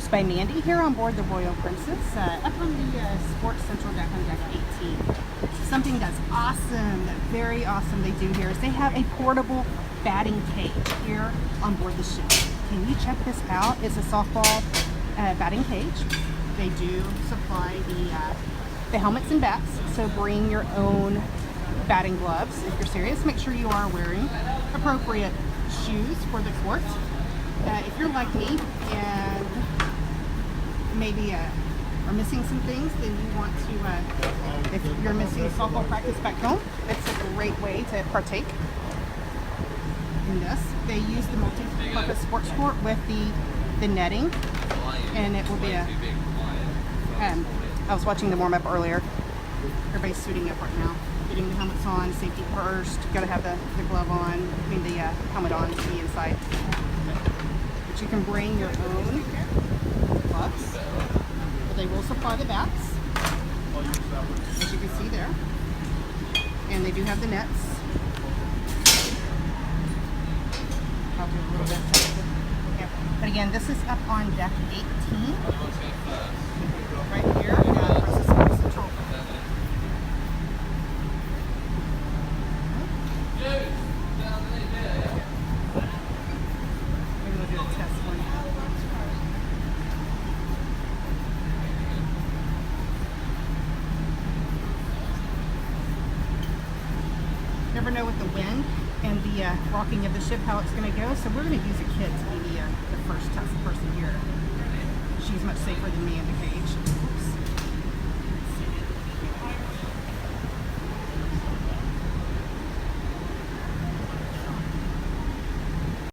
Cruise by Mandy here on board the Royal Princess, up on the Sports Central deck on deck 18. Something that's awesome, very awesome they do here is they have a portable batting cage here on board the ship. Can you check this out? It's a softball batting cage. They do supply the helmets and bats, so bring your own batting gloves if you're serious. Make sure you are wearing appropriate shoes for the court. If you're like me and maybe are missing some things, then you want to, if you're missing softball practice back home, it's a great way to partake in this. They use the multi-purpose sports court with the netting, and it will be a, I was watching the warm-up earlier. Everybody's suiting up right now. Getting the helmets on, safety first. Got to have the glove on, I mean the helmet on to be inside. But you can bring your own gloves. But they will supply the bats, as you can see there. And they do have the nets. I'll do a little bit. Yeah. But again, this is up on deck 18. Right here at Princess Central. Never know with the wind and the rocking of the ship how it's going to go, so we're going to use a kid to be the first test person here. She's much safer than me in the cage. Oops.